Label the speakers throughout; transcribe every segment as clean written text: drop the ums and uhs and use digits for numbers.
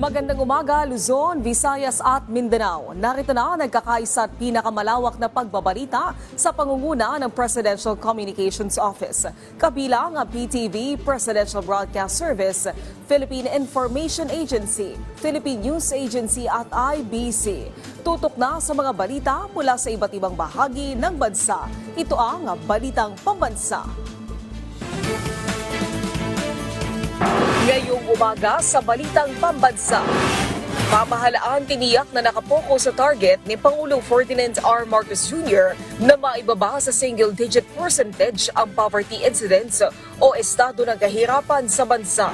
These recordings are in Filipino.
Speaker 1: Magandang umaga, Luzon, Visayas at Mindanao. Narito na nagkakaisa at pinakamalawak na pagbabalita sa pangunguna ng Presidential Communications Office. Kabilang ang PTV, Presidential Broadcast Service, Philippine Information Agency, Philippine News Agency at IBC. Tutok na sa mga balita mula sa iba't ibang bahagi ng bansa. Ito ang Balitang Pambansa. Ngayong umaga sa Balitang Pambansa, pamahalaan tiniyak na nakapokus sa target ni Pangulong Ferdinand R. Marcos Jr. na maibaba sa single-digit percentage ang poverty incidence o estado ng kahirapan sa bansa.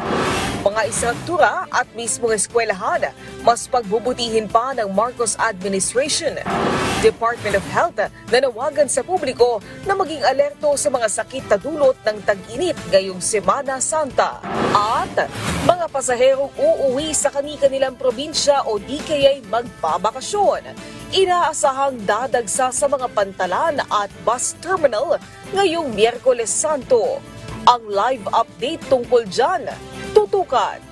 Speaker 1: Mga istruktura at mismong eskwelahan, mas pagbubutihin pa ng Marcos administration. Department of Health nanawagan sa publiko na maging alerto sa mga sakit na dulot ng tag-init ngayong Semana Santa. At mga pasaherong uuwi sa kani-kanilang probinsya o di kaya'y magbabakasyon. Inaasahang dadagsa sa mga pantalan at bus terminal ngayong Miyerkules Santo. Ang live update tungkol dyan, tutukan.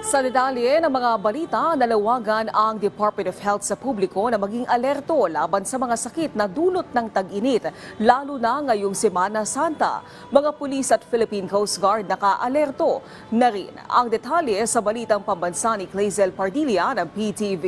Speaker 1: Sa detalye ng mga balita, nalawagan ang Department of Health sa publiko na maging alerto laban sa mga sakit na dulot ng tag-init, lalo na ngayong Semana Santa. Mga pulis at Philippine Coast Guard naka-alerto na rin. Ang detalye sa Balitang Pambansa ni Clazel Pardilla ng PTV.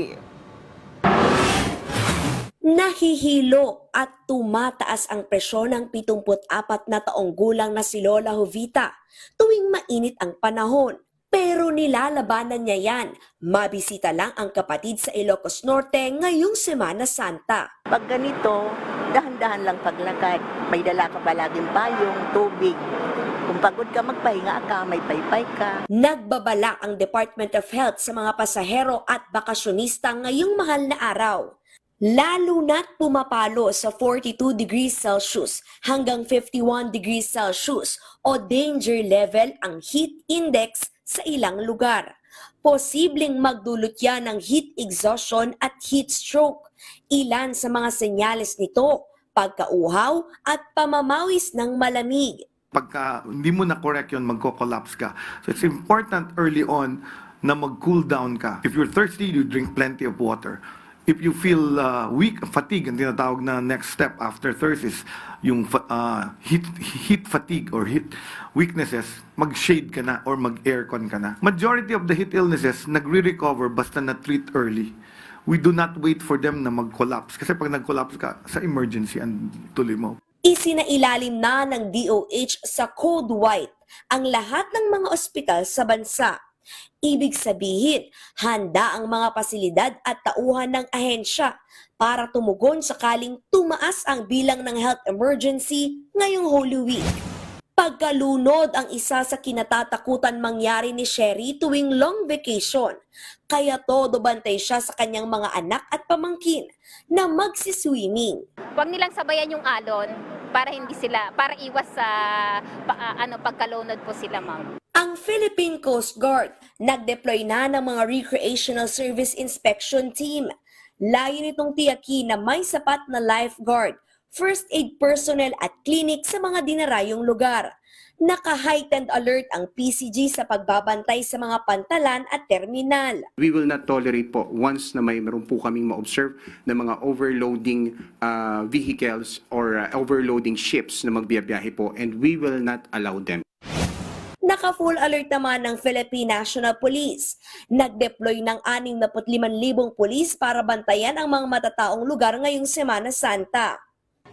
Speaker 2: Nahihilo at tumataas ang presyon ng 74 na taong gulang na si Lola Jovita tuwing mainit ang panahon. Pero nilalabanan niya yan. Mabisita lang ang kapatid sa Ilocos Norte ngayong Semana Santa.
Speaker 3: Pag ganito, dahan-dahan lang paglakad. May dala ka palaging payong, tubig. Kung pagod ka, magpahinga ka, may paypay ka.
Speaker 2: Nagbabala ang Department of Health sa mga pasahero at bakasyonista ngayong mahal na araw. Lalo na't pumapalo sa 42 degrees Celsius hanggang 51 degrees Celsius o danger level ang heat index sa ilang lugar. Posibleng magdulot yan ng heat exhaustion at heat stroke. Ilan sa mga senyales nito, pagkauhaw at pamamawis ng malamig.
Speaker 4: Pagka hindi mo na correct yun, magko-collapse ka. So it's important early on na mag-cool down ka. If you're thirsty, you drink plenty of water. If you feel weak, fatigue, ang tinatawag na next step after thirst is yung heat fatigue or heat weaknesses, mag-shade ka na or mag-aircon ka na. Majority of the heat illnesses, nagre-recover basta na-treat early. We do not wait for them na mag-collapse. Kasi pag nag-collapse ka, sa emergency, ang tuloy mo.
Speaker 2: Isinailalim na ng DOH sa Code White ang lahat ng mga ospital sa bansa. Ibig sabihin, handa ang mga pasilidad at tauhan ng ahensya para tumugon sakaling tumaas ang bilang ng health emergency ngayong Holy Week. Pagkalunod ang isa sa kinatatakutan mangyari ni Sherry tuwing long vacation, kaya todo bantay siya sa kanyang mga anak at pamangkin na magsiswimming.
Speaker 5: Huwag nilang sabayan yung alon para iwas sa pagkalunod po sila, ma'am.
Speaker 2: Ang Philippine Coast Guard nag-deploy na ng mga Recreational Service Inspection Team. Layo nitong tiyakin na may sapat na lifeguard, first aid personnel at clinic sa mga dinarayong lugar. Naka-heightened alert ang PCG sa pagbabantay sa mga pantalan at terminal.
Speaker 6: We will not tolerate po once na meron po kaming ma-observe na mga overloading vehicles or overloading ships na magbiyabiyahe po, and we will not allow them.
Speaker 2: Naka-full alert naman ng Philippine National Police. Nag-deploy ng 65,000 pulis para bantayan ang mga matataong lugar ngayong Semana Santa.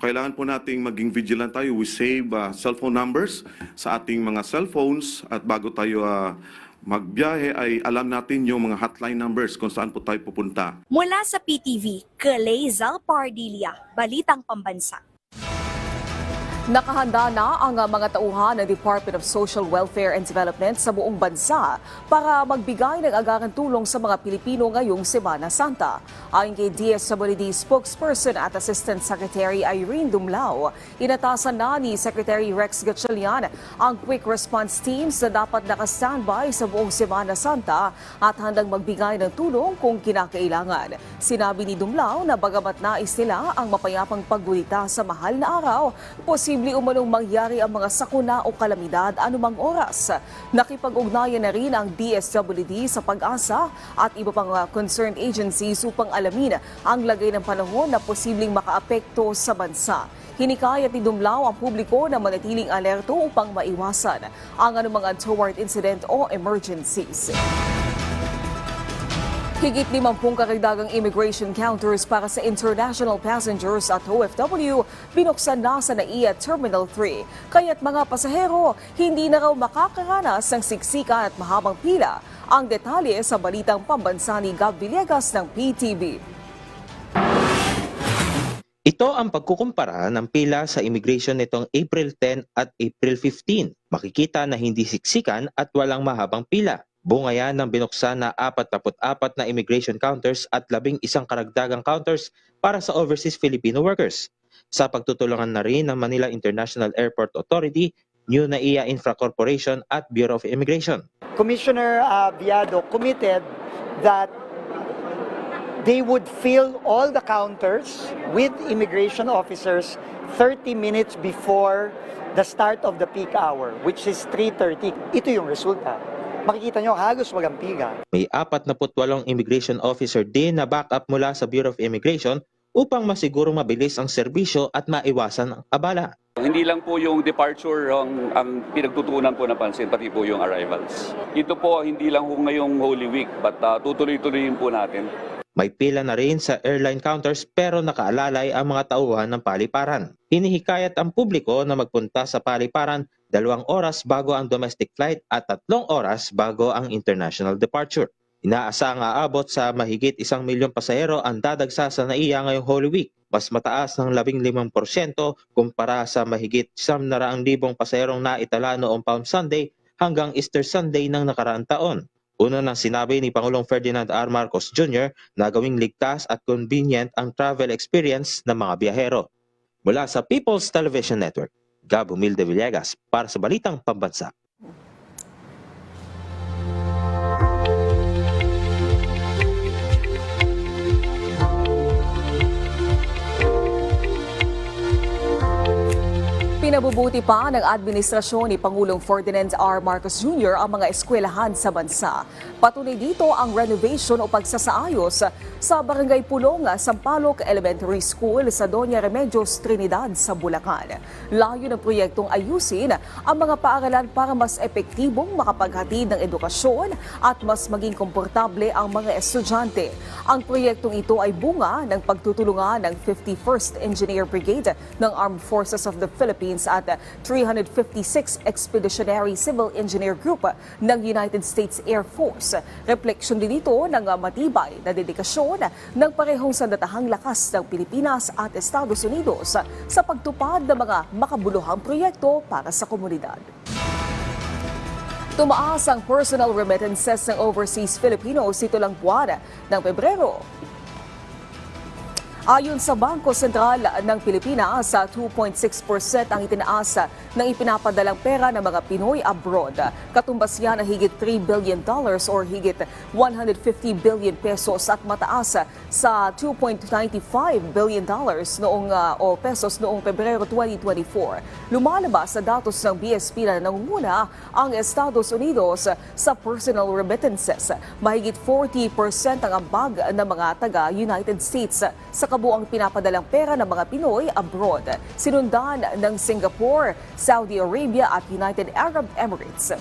Speaker 7: Kailangan po nating maging vigilant tayo. We save cellphone numbers sa ating mga cellphones at bago tayo magbiyahe ay alam natin yung mga hotline numbers kung saan po tayo pupunta.
Speaker 2: Mula sa PTV, Clazel Pardilla, Balitang Pambansa.
Speaker 1: Nakahanda na ang mga tauhan ng Department of Social Welfare and Development sa buong bansa para magbigay ng agarang tulong sa mga Pilipino ngayong Semana Santa. Ayon kay DSWD spokesperson at Assistant Secretary Irene Dumlao, inatasan na ni Secretary Rex Gatchalian ang quick response teams na dapat naka-standby sa buong Semana Santa at handang magbigay ng tulong kung kinakailangan. Sinabi ni Dumlao na bagamat nais nila ang mapayapang paggulita sa mahal na araw, posible umanong mangyari ang mga sakuna o kalamidad anumang oras. Nakipag-ugnayan na rin ang DSWD sa Pag-asa at iba pang concerned agencies upang alamin ang lagay ng panahon na posibleng makaapekto sa bansa. Hinikayat ni Dumlao ang publiko na manatiling alerto upang maiwasan ang anumang untoward incident o emergencies. Higit 50 karagdagang immigration counters para sa international passengers at OFW binuksan na sa NAIA Terminal 3. Kaya't mga pasahero, hindi na raw makakaranas ng siksikan at mahabang pila. Ang detalye sa balitang pambansa ni Gab Villegas ng PTV.
Speaker 8: Ito ang pagkukumpara ng pila sa immigration nitong April 10 at April 15. Makikita na hindi siksikan at walang mahabang pila. Bunga yan ng binuksan na 44 na immigration counters at 11 karagdagang counters para sa overseas Filipino workers. Sa pagtutulungan na rin ng Manila International Airport Authority, New NAIA Infra Corporation at Bureau of Immigration.
Speaker 9: Commissioner Viado committed that they would fill all the counters with immigration officers 30 minutes before the start of the peak hour, which is 3:30. Ito yung resulta. Makikita nyo, halos walang pila.
Speaker 8: May 48 immigration officer din na backup mula sa Bureau of Immigration upang masiguro mabilis ang serbisyo at maiwasan ang abala.
Speaker 10: Hindi lang po yung departure ang pinagtutunan po ng pansin, pati po yung arrivals. Ito po hindi lang po ngayong Holy Week, but tutuloy-tuloyin po natin.
Speaker 8: May pila na rin sa airline counters pero nakaalalay ang mga tauhan ng paliparan. Hinihikayat ang publiko na magpunta sa paliparan 2 oras bago ang domestic flight at 3 oras bago ang international departure. Inaasang aabot sa mahigit 1 milyong pasahero ang dadagsa sa NAIA ngayong Holy Week. Mas mataas ng 15% kumpara sa mahigit 100,000 pasaherong naitala noong Palm Sunday hanggang Easter Sunday ng nakaraang taon. Una nang sinabi ni Pangulong Ferdinand R. Marcos Jr. na gawing ligtas at convenient ang travel experience ng mga biyahero. Mula sa People's Television Network, Gab Humilde Villegas para sa Balitang Pambansa.
Speaker 1: Pinabubuti pa ng administrasyon ni Pangulong Ferdinand R. Marcos Jr. ang mga eskwelahan sa bansa. Patuloy dito ang renovation o pagsasaayos sa Barangay Pulong, Sampaloc Elementary School sa Doña Remedios Trinidad sa Bulacan. Layo ng proyektong ayusin ang mga paaralan para mas epektibong makapaghatid ng edukasyon at mas maging komportable ang mga estudyante. Ang proyektong ito ay bunga ng pagtutulungan ng 51st Engineer Brigade ng Armed Forces of the Philippines at 356 Expeditionary Civil Engineer Group ng United States Air Force. Refleksyon din ito ng matibay na dedikasyon ng parehong sandatahang lakas ng Pilipinas at Estados Unidos sa pagtupad ng mga makabuluhang proyekto para sa komunidad. Tumaas ang personal remittances ng overseas Filipinos nito lang buwan ng Pebrero. Ayon sa Bangko Sentral ng Pilipinas, 2.6% ang itinaas ng ipinapadalang pera ng mga Pinoy abroad. Katumbas yan ang higit $3 billion or higit 150 billion pesos at mataas sa 2.95 billion pesos noong Pebrero 2024. Lumalabas sa datos ng BSP na nangunguna ang Estados Unidos sa personal remittances. Mahigit 40% ang ambag ng mga taga-United States sa kabuang pinapadalang pera ng mga Pinoy abroad. Sinundan ng Singapore, Saudi Arabia at United Arab Emirates.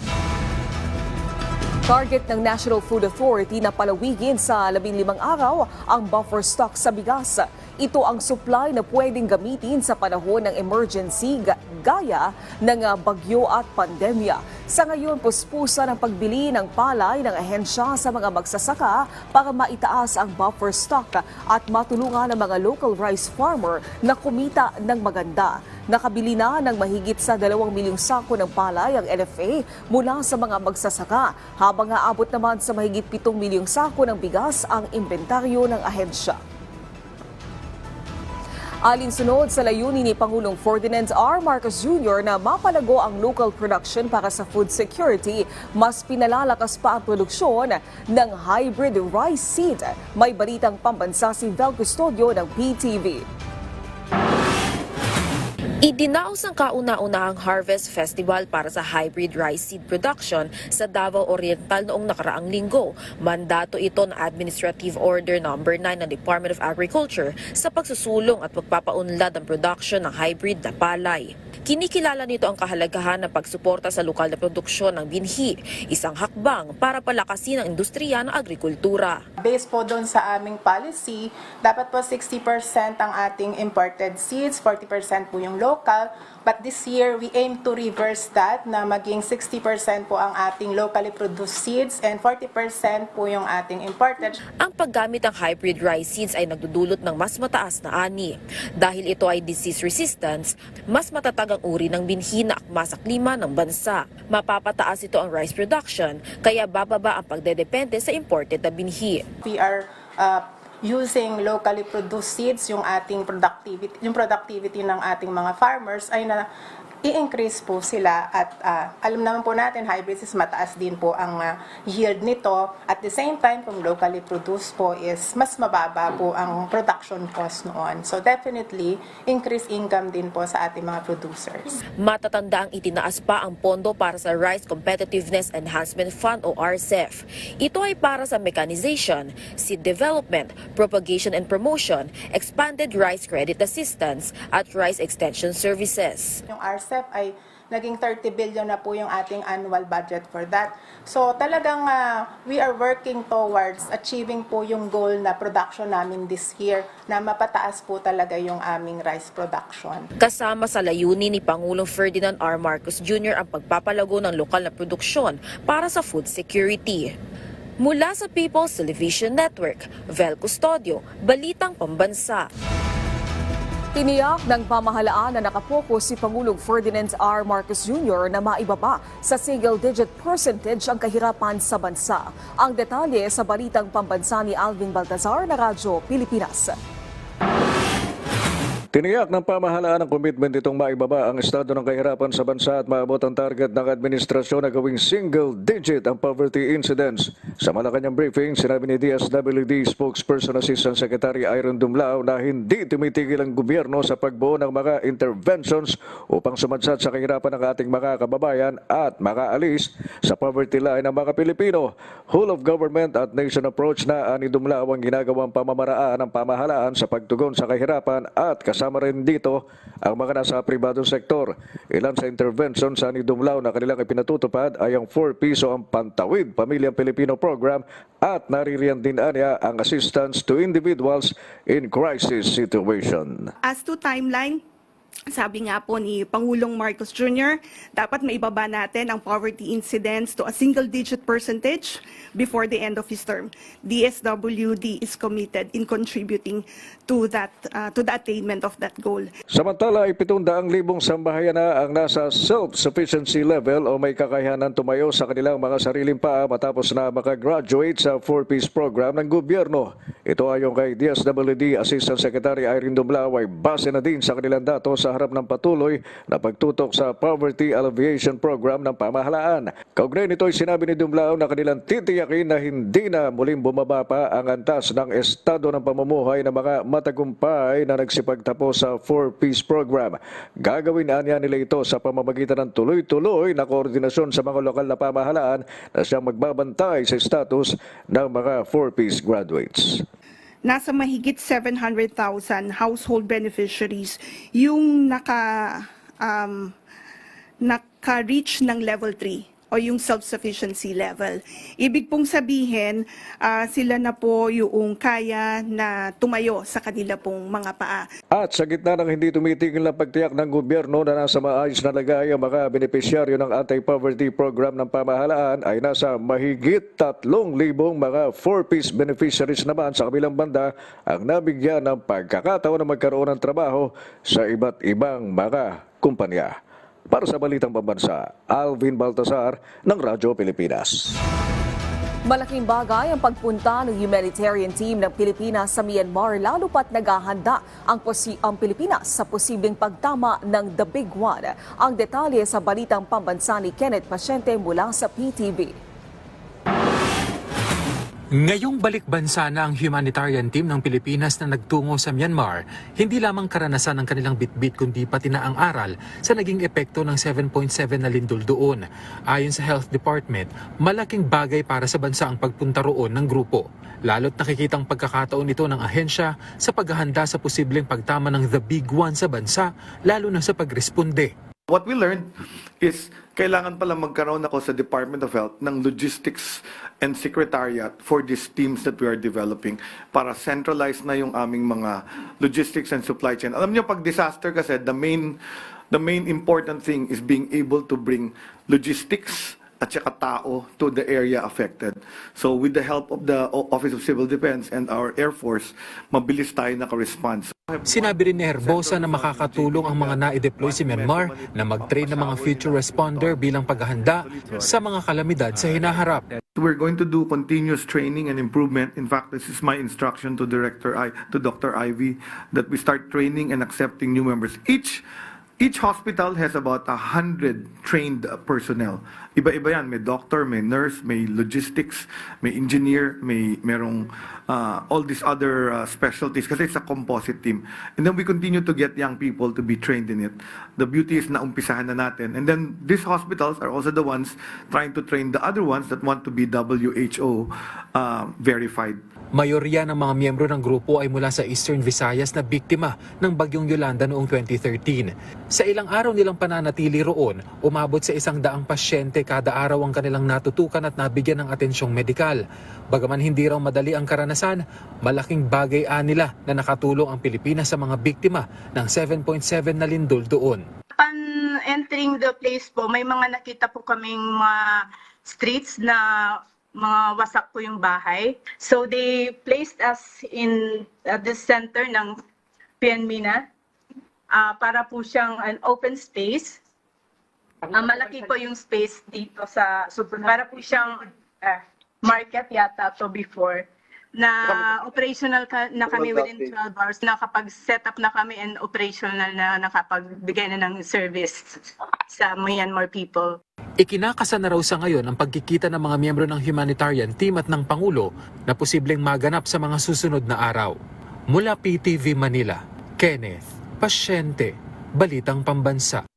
Speaker 1: Target ng National Food Authority na palawigin sa 15 araw ang buffer stock sa bigas. Ito ang supply na pwedeng gamitin sa panahon ng emergency gaya ng bagyo at pandemya. Sa ngayon, puspusan ang pagbili ng palay ng ahensya sa mga magsasaka para maitaas ang buffer stock at matulungan ang mga local rice farmer na kumita ng maganda. Nakabili na ng mahigit sa 2 milyong sako ng palay ang NFA mula sa mga magsasaka, habang aabot naman sa mahigit 7 milyong sako ng bigas ang inventaryo ng ahensya. Alinsunod sa layunin ni Pangulong Ferdinand R. Marcos Jr. na mapalago ang local production para sa food security, mas pinalalakas pa ang produksyon ng hybrid rice seed. May balitang pambansa si Vel Custodio ng PTV.
Speaker 11: Idinaos ang kauna-unahang Harvest Festival para sa hybrid rice seed production sa Davao Oriental noong nakaraang linggo. Mandato ito ng Administrative Order No. 9 ng Department of Agriculture sa pagsusulong at pagpapaunlad ng production ng hybrid na palay. Kinikilala nito ang kahalagahan ng pagsuporta sa lokal na produksyon ng binhi, isang hakbang para palakasin ang industriya ng agrikultura.
Speaker 12: Based po doon sa aming policy, dapat po 60% ang ating imported seeds, 40% po yung local. But this year, we aim to reverse that na maging 60% po ang ating locally produced seeds and 40% po yung ating imported.
Speaker 11: Ang paggamit ng hybrid rice seeds ay nagdudulot ng mas mataas na ani. Dahil ito ay disease resistance, mas matatag ang uri ng binhi na akma sa klima ng bansa. Mapapataas ito ang rice production, kaya bababa ang pagdedepende sa imported na binhi.
Speaker 12: We are using locally produced seeds, yung productivity ng ating mga farmers ay na i-increase po sila at alam naman po natin hybrid is mataas din po ang yield nito. At the same time, kung locally produced po is mas mababa po ang production cost noon. So definitely, increase income din po sa ating mga producers.
Speaker 11: Matatanda ang itinaas pa ang pondo para sa Rice Competitiveness Enhancement Fund o RCEF. Ito ay para sa mechanization, seed development, propagation and promotion, expanded rice credit assistance at rice extension services.
Speaker 12: Yung RCEF ay naging 30 billion na po yung ating annual budget for that. So talagang we are working towards achieving po yung goal na production namin this year na mapataas po talaga yung aming rice production.
Speaker 11: Kasama sa layunin ni Pangulong Ferdinand R. Marcos Jr. ang pagpapalago ng lokal na produksyon para sa food security. Mula sa People's Television Network, Vel Custodio, Balitang Pambansa.
Speaker 1: Tiniyak ng pamahalaan na nakapokus si Pangulong Ferdinand R. Marcos Jr. na maibaba sa single-digit percentage ang kahirapan sa bansa. Ang detalye sa Balitang Pambansa ni Alvin Baltazar na Radyo Pilipinas.
Speaker 13: Tiniyak ng pamahalaan ang komitment itong maibaba ang estado ng kahirapan sa bansa at maabot ang target ng administrasyon na gawing single-digit ang poverty incidence. Sa Malacanang briefing, sinabi ni DSWD Spokesperson Assistant Secretary Iron Dumlao na hindi tumitigil ang gobyerno sa pagbuo ng mga interventions upang sumadsad sa kahirapan ng ating mga kababayan at makaalis sa poverty line ng mga Pilipino. Whole of government at nation approach na ani Dumlao ang ginagawang pamamaraan ng pamahalaan sa pagtugon sa kahirapan at kasama rin dito ang mga nasa pribadong sektor. Ilan sa intervention sa ni Dumlao na kanilang ipinatutupad ay ang 4 piso ang Pantawid Pamilyang Pilipino Program at naririyan din niya ang assistance to individuals in crisis situation.
Speaker 14: As to timeline, sabi nga po ni Pangulong Marcos Jr., dapat maibaba natin ang poverty incidence to a single-digit percentage before the end of his term. DSWD is committed in contributing to the attainment of that goal.
Speaker 13: Samantala, 700,000 sambahayan na ang nasa self-sufficiency level o may kakayanan tumayo sa kanilang mga sariling paa matapos na makagraduate sa 4-piece program ng gobyerno. Ito ayon kay DSWD Assistant Secretary Irene Dumlao ay base na din sa kanilang datos sa harap ng patuloy na pagtutok sa Poverty Alleviation Program ng pamahalaan. Kaugnay nito ay sinabi ni Dumlao na kanilang titiyakin na hindi na muling bumaba pa ang antas ng estado ng pamumuhay ng mga matagumpay na nagsipagtapos sa 4-piece program. Gagawin niya nila ito sa pamamagitan ng tuloy-tuloy na koordinasyon sa mga lokal na pamahalaan na siyang magbabantay sa status ng mga 4-piece graduates.
Speaker 14: Nasa mahigit 700,000 household beneficiaries yung naka-reach ng level 3 o yung self-sufficiency level. Ibig pong sabihin, sila na po yung kaya na tumayo sa kanila pong mga paa.
Speaker 13: At sa gitna ng hindi tumitigil na pagtiyak ng gobyerno na nasa maayos na lagay ang mga benepisyaryo ng anti-poverty program ng pamahalaan ay nasa mahigit 3,000 mga 4-piece beneficiaries naman sa kabilang banda ang nabigyan ng pagkakataon na magkaroon ng trabaho sa iba't ibang mga kumpanya. Para sa Balitang Pambansa, Alvin Baltasar ng Radyo Pilipinas.
Speaker 1: Malaking bagay ang pagpunta ng humanitarian team ng Pilipinas sa Myanmar lalo pat naghahanda ang Pilipinas sa posibleng pagtama ng The Big One. Ang detalye sa Balitang Pambansa ni Kenneth Pasyente mula sa PTV.
Speaker 15: Ngayong balik bansa na ang humanitarian team ng Pilipinas na nagtungo sa Myanmar, hindi lamang karanasan ng kanilang bitbit kundi pati na ang aral sa naging epekto ng 7.7 na lindol doon. Ayon sa Health Department, malaking bagay para sa bansa ang pagpunta roon ng grupo. Lalo't nakikitang pagkakataon ito ng ahensya sa paghahanda sa posibleng pagtama ng The Big One sa bansa, lalo na sa pagresponde.
Speaker 4: What we learned is kailangan pala magkaroon ako sa Department of Health ng logistics and secretariat for these teams that we are developing para centralize na yung aming mga logistics and supply chain. Alam niyo, pag disaster kasi, the main important thing is being able to bring logistics at saka tao to the area affected. So with the help of the Office of Civil Defense and our Air Force, mabilis tayo naka-response.
Speaker 15: Sinabi rin ni Herbosa na makakatulong ang mga na-deploy si Myanmar na mag-train ng mga future responder bilang paghahanda sa mga kalamidad sa hinaharap.
Speaker 4: We're going to do continuous training and improvement. In fact, this is my instruction to Dr. Ivy that we start training and accepting new members. Each hospital has about 100 trained personnel. Iba-iba yan. May doctor, may nurse, may logistics, may engineer, merong all these other specialties kasi it's a composite team. And then we continue to get young people to be trained in it. The beauty is na umpisahan na natin. And then these hospitals are also the ones trying to train the other ones that want to be WHO verified.
Speaker 15: Mayorya ng mga miyembro ng grupo ay mula sa Eastern Visayas na biktima ng bagyong Yolanda noong 2013. Sa ilang araw nilang pananatili roon, umabot sa 100 pasyente kada araw ang kanilang natutukan at nabigyan ng atensyong medikal. Bagaman hindi raw madali ang karanasan, malaking bagay nila na nakatulong ang Pilipinas sa mga biktima ng 7.7 na lindol doon.
Speaker 16: Upon entering the place po, may mga nakita po kaming mga streets na mga wasak po yung bahay. So they placed us in the center ng Pianmina para po siyang an open space. Malaki po yung space dito sa para po siyang market yata to before na operational na kami within 12 hours, nakapag-set up na kami and operational na nakapagbigay na ng service sa Myanmar people.
Speaker 15: Ikinakasa na raw sa ngayon ang pagkikita ng mga miyembro ng humanitarian team at ng Pangulo na posibleng maganap sa mga susunod na araw. Mula PTV Manila, Kenneth Pasyente, Balitang Pambansa.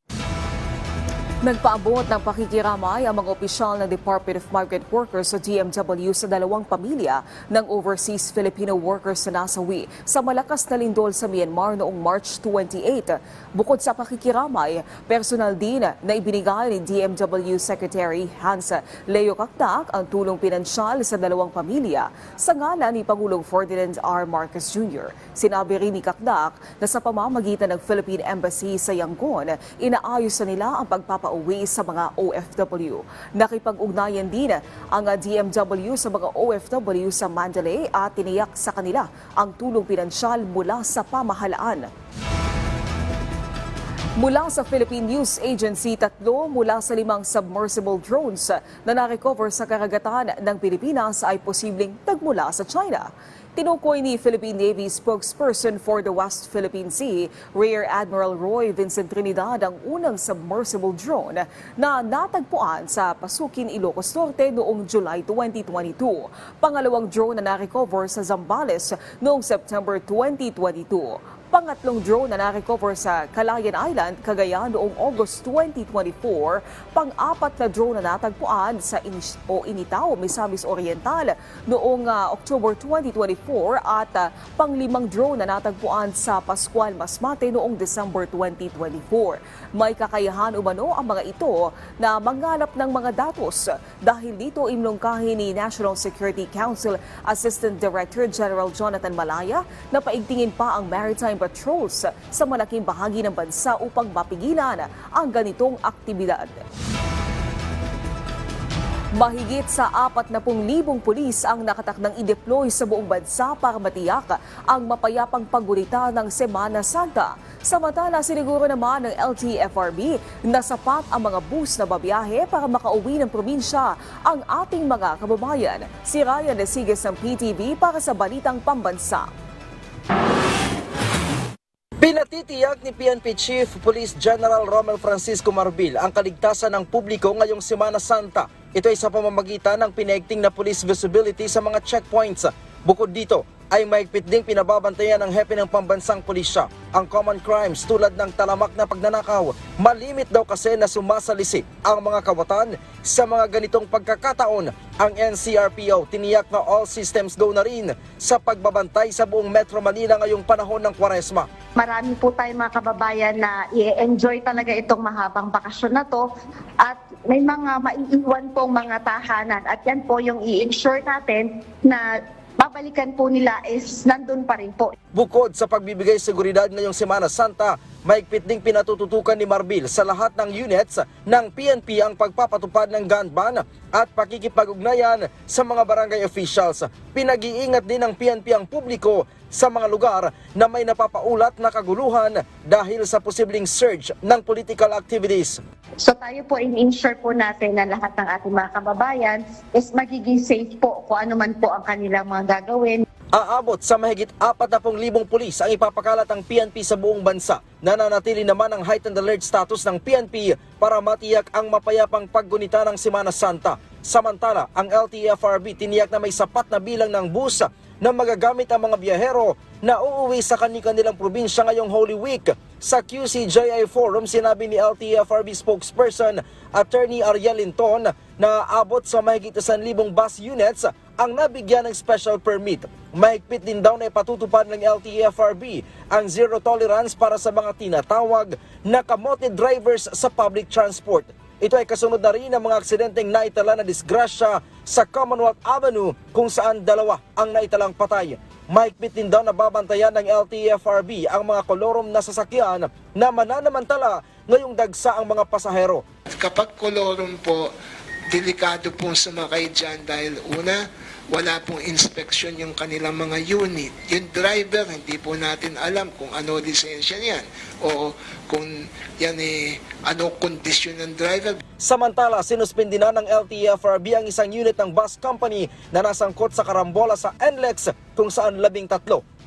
Speaker 1: Nagpaabot ng pakikiramay ang mga opisyal ng Department of Migrant Workers o DMW sa 2 pamilya ng overseas Filipino workers na nasawi sa malakas na lindol sa Myanmar noong March 28. Bukod sa pakikiramay, personal din na ibinigay ni DMW Secretary Hans Leo Kakdak ang tulong pinansyal sa 2 pamilya sa ngalan ni Pangulong Ferdinand R. Marcos Jr. Sinabi rin ni Kakdak na sa pamamagitan ng Philippine Embassy sa Yangon, inaayos na nila ang pagpapauwi sa mga OFW. Nakipag-ugnayan din ang DMW sa mga OFW sa Mandalay at tiniyak sa kanila ang tulong pinansyal mula sa pamahalaan. Mula sa Philippine News Agency, 3 mula sa 5 submersible drones na na-recover sa karagatan ng Pilipinas ay posibleng nagmula sa China. Tinukoy ni Philippine Navy spokesperson for the West Philippine Sea, Rear Admiral Roy Vincent Trinidad, ang unang submersible drone na natagpuan sa Pasukin, Ilocos Norte noong July 2022. Pangalawang drone na na-recover sa Zambales noong September 2022. Pangatlong drone na na-recover sa Calayan Island, Cagayan noong August 2024. Pang-apat na drone na natagpuan sa Initao, Misamis Oriental noong October 2024 at pang-limang drone na natagpuan sa Pascual Masmate noong December 2024. May kakayahan umano ang mga ito na manganap ng mga datos. Dahil dito imlongkahi ni National Security Council Assistant Director General Jonathan Malaya na paigtingin pa ang maritime patrols sa malaking bahagi ng bansa upang mapigilan ang ganitong aktibidad. Mahigit sa 40,000 pulis ang nakatakdang i-deploy sa buong bansa para matiyak ang mapayapang paggunita ng Semana Santa. Samantala, siniguro naman ng LTFRB na sapat ang mga bus na babiyahe para makauwi ng probinsya ang ating mga kababayan. Si Ryan Desiges ng PTV para sa Balitang Pambansa.
Speaker 17: Pinatitiyak ni PNP Chief Police General Romel Francisco Marbil ang kaligtasan ng publiko ngayong Semana Santa. Ito ay sa pamamagitan ng pinaigting na police visibility sa mga checkpoints. Bukod dito, ay mahigpit ding pinababantayan ng hepe ng pambansang pulisya ang common crimes tulad ng talamak na pagnanakaw. Malimit daw kasi na sumasalisi ang mga kawatan sa mga ganitong pagkakataon. Ang NCRPO tiniyak na all systems go na rin sa pagbabantay sa buong Metro Manila ngayong panahon ng Kwaresma.
Speaker 18: Marami po tayong mga kababayan na i-enjoy talaga itong mahabang bakasyon na to at may mga maiiwan pong mga tahanan at yan po yung i-ensure natin na babalikan po nila is nandun pa rin po.
Speaker 17: Bukod sa pagbibigay seguridad ngayong Semana Santa, mahigpit ding pinatututukan ni Marbil sa lahat ng units ng PNP ang pagpapatupad ng gun ban at pakikipag-ugnayan sa mga barangay officials. Pinag-iingat din ng PNP ang publiko sa mga lugar na may napapaulat na kaguluhan dahil sa posibleng surge ng political activities.
Speaker 18: So tayo po in-ensure po natin na lahat ng ating mga kababayan is magiging safe po kung ano man po ang kanilang mga gagawin.
Speaker 17: Aabot sa mahigit 40,000 pulis ang ipapakalat ang PNP sa buong bansa. Nananatili naman ang heightened alert status ng PNP para matiyak ang mapayapang paggunita ng Semana Santa. Samantala, ang LTFRB tiniyak na may sapat na bilang ng bus na magagamit ang mga biyahero na uuwi sa kanilang probinsya ngayong Holy Week. Sa QCJI Forum, sinabi ni LTFRB spokesperson Attorney Ariel Linton na abot sa mahigit 1,000 bus units ang nabigyan ng special permit. Mahigpit din daw na ipatutupad ng LTFRB ang zero tolerance para sa mga tinatawag na kamote drivers sa public transport. Ito ay kasunod na rin ng mga aksidenteng naitala na disgrasya sa Commonwealth Avenue kung saan 2 ang naitalang patay. Mahigpit din daw na babantayan ng LTFRB ang mga kolorom na sasakyan na mananamantala ngayong dagsa ang mga pasahero.
Speaker 19: Kapag kolorom po, delikado pong sumakay dyan dahil una, wala pong inspeksyon yung kanilang mga unit. Yung driver, hindi po natin alam kung ano lisensya niyan o kung yan ano kondisyon ng driver.
Speaker 17: Samantala, sinuspindi na ng LTFRB ang isang unit ng bus company na nasangkot sa karambola sa NLEX kung saan 13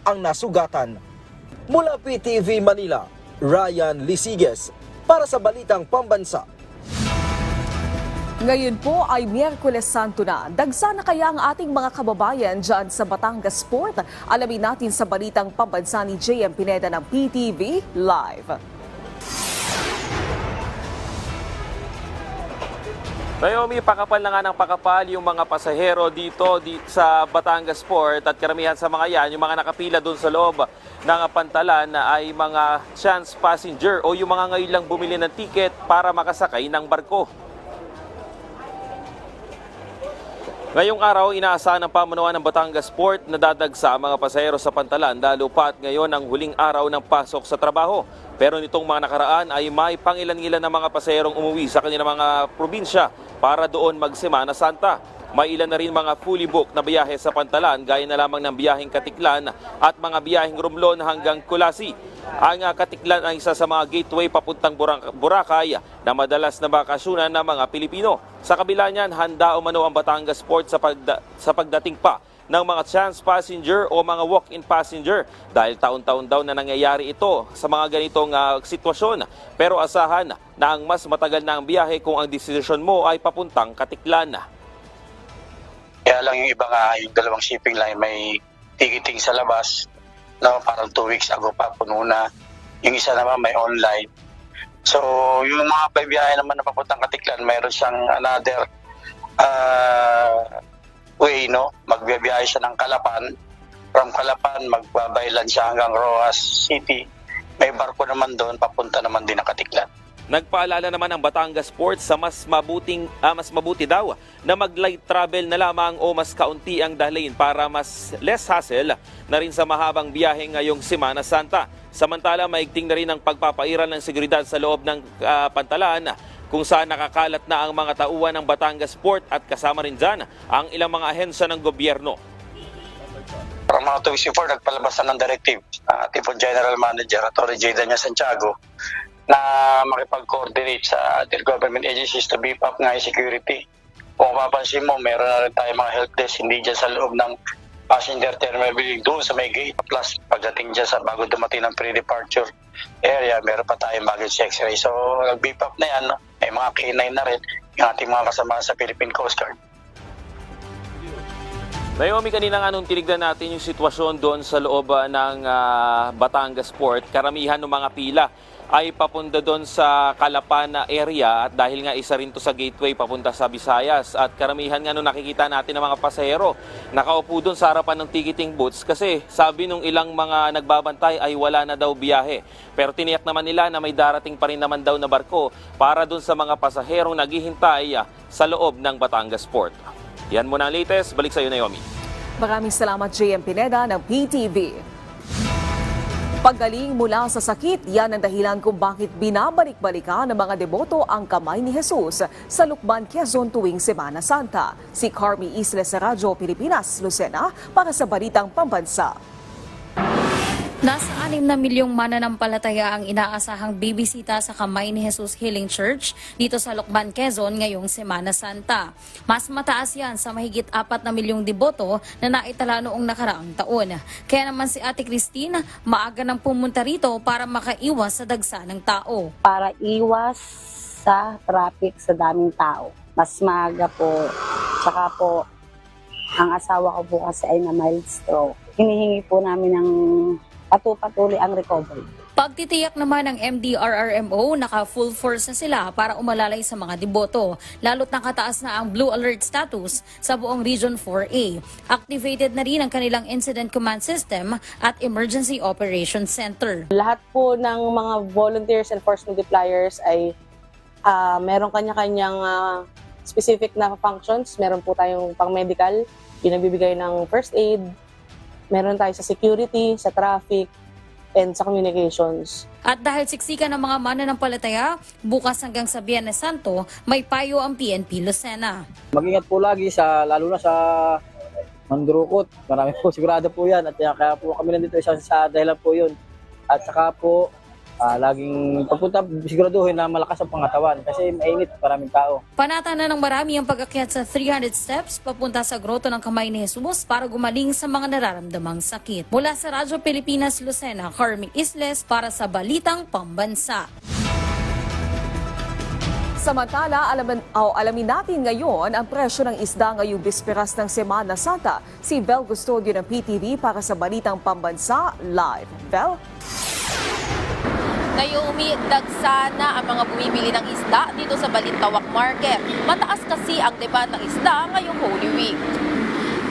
Speaker 17: ang nasugatan. Mula PTV Manila, Ryan Lisiges para sa Balitang Pambansa.
Speaker 1: Ngayon po ay Miyerkules Santo na. Dagsa na kaya ang ating mga kababayan dyan sa Batangas Port? Alamin natin sa Balitang Pambansa ni JM Pineda ng PTV Live.
Speaker 20: Naomi, pakapal na nga ng pakapal yung mga pasahero dito sa Batangas Port at karamihan sa mga yan, yung mga nakapila doon sa loob ng pantalan ay mga chance passenger o yung mga ngayon lang bumili ng ticket para makasakay ng barko. Ngayong araw, inaasahan ng pamunuan ng Batangas Port na dadagsa ang mga pasahero sa pantalan lalo pat ngayon ang huling araw ng pasok sa trabaho. Pero nitong mga nakaraan ay may pangilan-ilan na mga pasaherong umuwi sa kanilang mga probinsya para doon mag-Semana Santa. May ilan na rin mga fully booked na biyahe sa pantalan gaya na lamang ng biyaheng Katiklan at mga biyaheng Romblon hanggang Kulasi. Ang Katiklan ay isa sa mga gateway papuntang Boracay na madalas na bakasyonan ng mga Pilipino. Sa kabila niyan, handa umano ang Batangas Port sa pagdating pa ng mga chance passenger o mga walk-in passenger dahil taon-taon daw na nangyayari ito sa mga ganitong sitwasyon. Pero asahan na ang mas matagal na ang biyahe kung ang desisyon mo ay papuntang Katiklan.
Speaker 21: Kaya lang yung iba nga, yung dalawang shipping line may ticketing sa labas. No, parang 2 weeks ago pa puno na. Yung isa naman may online. So, yung mga biyahe naman na papuntang Katiklan, mayroon siyang another way, no? Magbiyahe siya ng Calapan. From Calapan, magbabaylan siya hanggang Rojas City. May barko naman doon, papunta naman din ng Katiklan.
Speaker 20: Nagpaalala naman ang Batangas Port sa mas mabuti daw na mag-light travel na lamang o mas kaunti ang dalhin para mas less hassle na rin sa mahabang biyahe ngayong Semana Santa. Samantala, maigting na rin ang pagpapairal ng seguridad sa loob ng pantalan kung saan nakakalat na ang mga tauhan ng Batangas Port at kasama rin dyan ang ilang mga ahensya ng gobyerno.
Speaker 21: Para mga 2 weeks before, nagpalabas na ng directive ating General Manager, Atty. J. Daniel Santiago, na makipag-coordinate sa other government agencies to beef up nga yung security. Kung mapapansin mo, meron na rin tayo mga help desk, hindi dyan sa loob ng passenger terminal building, doon sa may gate. Plus, pagdating dyan sa bago dumating ng pre-departure area, meron pa tayong baggage x-ray. So, nag-beef up na yan. No? May mga K9 na rin yung ating mga kasama sa Philippine Coast Guard.
Speaker 20: Naomi, kanina nga nung tinignan natin yung sitwasyon doon sa loob ng Batangas Port, karamihan ng mga pila ay papunta doon sa Calapan area at dahil nga isa rin to sa gateway papunta sa Visayas at karamihan nga nung nakikita natin ng mga pasahero nakaupo doon sa harapan ng ticketing booths kasi sabi nung ilang mga nagbabantay ay wala na daw biyahe. Pero tiniyak naman nila na may darating pa rin naman daw na barko para doon sa mga pasaherong naghihintay sa loob ng Batangas Port. Yan muna ang latest. Balik sa iyo, Naomi.
Speaker 1: Maraming salamat, JM Pineda ng PTV. Paggaling mula sa sakit, yan ang dahilan kung bakit binabalik-balikan ng mga deboto ang kamay ni Jesus sa Lukban, Quezon tuwing Semana Santa. Si Carmi Isles sa Radyo Pilipinas, Lucena, para sa Balitang Pambansa.
Speaker 22: Nasa 6 na milyong mananampalataya ang inaasahang bibisita sa Kamay ni Jesus Healing Church dito sa Lukban, Quezon ngayong Semana Santa. Mas mataas yan sa mahigit 4 na milyong deboto na naitala noong nakaraang taon. Kaya naman si Ate Christine, maaga nang pumunta rito para makaiwas sa dagsa ng tao.
Speaker 23: Para iwas sa traffic sa daming tao. Mas maaga po. Tsaka po, ang asawa ko po kasi ay na mild stroke. Hinihingi po namin ng patuloy ang recovery.
Speaker 22: Pagtitiyak naman ng MDRRMO, naka-full force na sila para umalalay sa mga deboto, lalo't nakataas na ang Blue Alert status sa buong Region 4A. Activated na rin ang kanilang Incident Command System at Emergency Operations Center.
Speaker 24: Lahat po ng mga volunteers and force multipliers ay meron kanya-kanyang specific na functions. Meron po tayong pang-medical, pinagbibigay ng first aid. Meron tayo sa security, sa traffic, and sa communications.
Speaker 22: At dahil siksikan ng mga mananampalataya, bukas hanggang sa Biyernes Santo, may payo ang PNP Lucena.
Speaker 25: Mag-ingat po lagi, lalo na sa Mandurukot. Marami po sigurado po yan. At kaya po kami nandito sa dahilan po yun. At saka po, laging pagpunta, siguraduhin na malakas ang pangatawan kasi mainit, maraming tao.
Speaker 22: Panata na ng marami ang pag-akyat sa 300 steps papunta sa Groto ng Kamay ni Jesus para gumaling sa mga nararamdamang sakit. Mula sa Radyo Pilipinas, Lucena, Carmi Isles para sa Balitang Pambansa.
Speaker 1: Samantala, alamin natin ngayon ang presyo ng isda ngayong bisperas ng Semana Santa. Si Vel Custodio ng PTV para sa Balitang Pambansa Live. Vel?
Speaker 26: Naomi, dagsa na ang mga bumibili ng isda dito sa Balintawak Market. Mataas kasi ang demand ng isda ngayong Holy Week.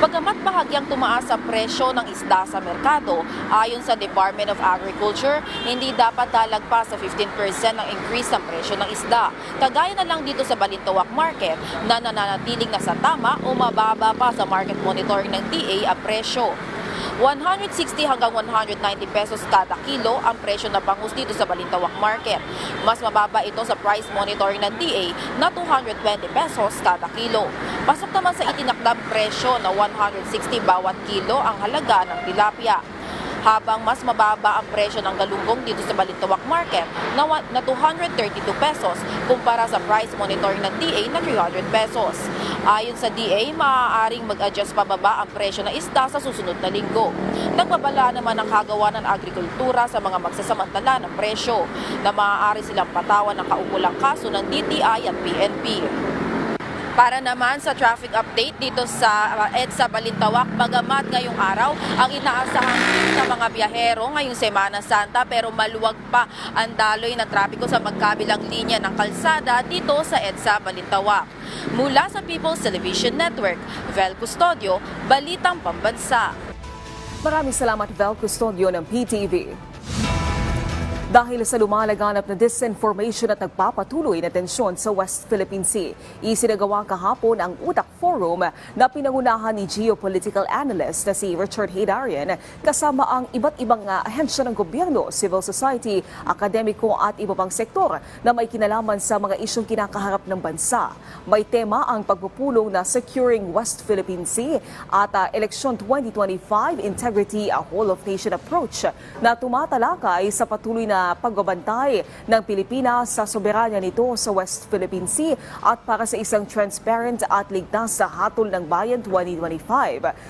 Speaker 26: Bagamat bahagyang tumaas ang presyo ng isda sa merkado, ayon sa Department of Agriculture, hindi dapat lalagpas sa 15% ng increase ng presyo ng isda. Kagaya na lang dito sa Balintawak Market na nananatiling nasa tama o mababa pa sa market monitoring ng DA ang presyo. 160 hanggang 190 pesos kada kilo ang presyo na bangus dito sa Balintawak Market. Mas mababa ito sa price monitoring ng DA na 220 pesos kada kilo. Pasok naman sa itinakdang presyo na 160 bawat kilo ang halaga ng tilapia. Habang mas mababa ang presyo ng galunggong dito sa Balintawak Market na 232 pesos kumpara sa price monitoring ng DA na 300 pesos. Ayon sa DA, maaaring mag-adjust pababa ang presyo ng isda sa susunod na linggo. Nagbabala naman ang kagawa ng agrikultura sa mga magsasamantala ng presyo na maaari silang patawan ng kaukulang kaso ng DTI at PNP. Para naman sa traffic update dito sa EDSA Balintawak, bagamat ngayong araw ang inaasahang ng mga biyahero ngayong Semana Santa, pero maluwag pa ang daloy ng trapiko sa magkabilang linya ng kalsada dito sa EDSA Balintawak. Mula sa People's Television Network, Vel Custodio, Balitang Pambansa.
Speaker 1: Maraming salamat, Vel Custodio ng PTV. Dahil sa lumalaganap na disinformation at nagpapatuloy na tensyon sa West Philippine Sea, isinagawa kahapon ang Utak Forum na pinangunahan ni geopolitical analyst na si Richard Heydarian kasama ang iba't ibang ahensya ng gobyerno, civil society, akademiko at iba pang sektor na may kinalaman sa mga isyong kinakaharap ng bansa. May tema ang pagpupulong na Securing West Philippine Sea at Eleksyon 2025 Integrity, a Whole of Nation Approach na tumatalakay sa patuloy na pagbabantay ng Pilipinas sa soberanya nito sa West Philippine Sea at para sa isang transparent at ligtas sa hatol ng bayan 2025.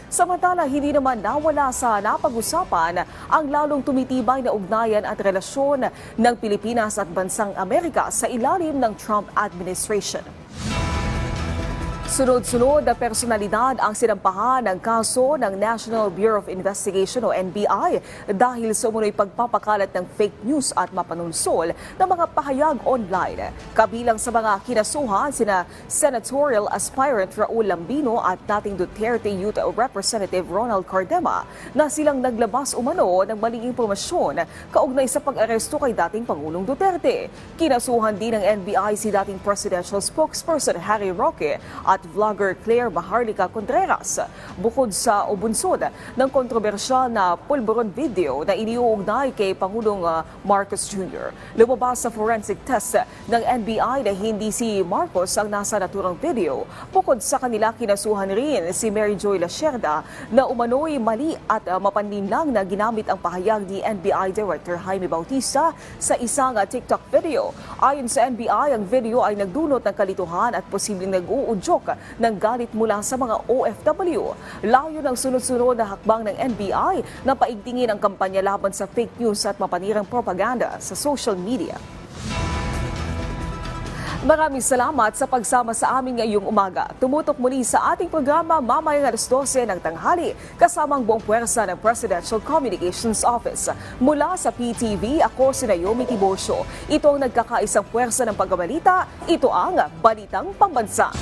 Speaker 1: Samantala, hindi naman nawala sa napag-usapan ang lalong tumitibay na ugnayan at relasyon ng Pilipinas at bansang Amerika sa ilalim ng Trump administration. Sunod-sunod na personalidad ang sinampahan ng kaso ng National Bureau of Investigation o NBI dahil sa umunoy pagpapakalat ng fake news at mapanunsol ng mga pahayag online. Kabilang sa mga kinasuhan sina senatorial aspirant Raul Lambino at dating Duterte Youth Representative Ronald Cardema na silang naglabas umano ng maling impormasyon kaugnay sa pag-aresto kay dating Pangulong Duterte. Kinasuhan din ng NBI si dating presidential spokesperson Harry Roque at vlogger Claire Maharlika Contreras. Bukod sa ubunsod ng kontrobersyal na pulburon video na iniuugnay kay Pangulong Marcos Jr. Lumabas sa forensic test ng NBI na hindi si Marcos ang nasa naturang video. Bukod sa kanila, kinasuhan rin si Mary Joy Lacerda na umano'y mali at mapanlinlang na ginamit ang pahayag ni NBI Director Jaime Bautista sa isang TikTok video. Ayon sa NBI, ang video ay nagdulot ng kalituhan at posibleng nag-uudyok ng galit mula sa mga OFW. Layo ng sunod-sunod na hakbang ng NBI na paigtingin ang kampanya laban sa fake news at mapanirang propaganda sa social media. Maraming salamat sa pagsama sa amin ngayong umaga. Tumutok muli sa ating programa mamayang alas 12 ng tanghali kasamang buong puwersa ng Presidential Communications Office. Mula sa PTV, ako si Naomi Tibocio. Ito ang nagkakaisang puwersa ng pagbabalita. Ito ang Balitang Pambansa.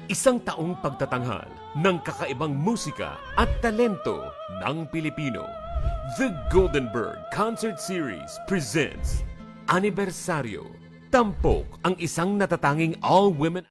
Speaker 2: Isang taong pagtatanghal ng kakaibang musika at talento ng Pilipino. The Goldenberg Concert Series presents Anibersaryo. Tampok ang isang natatanging all-women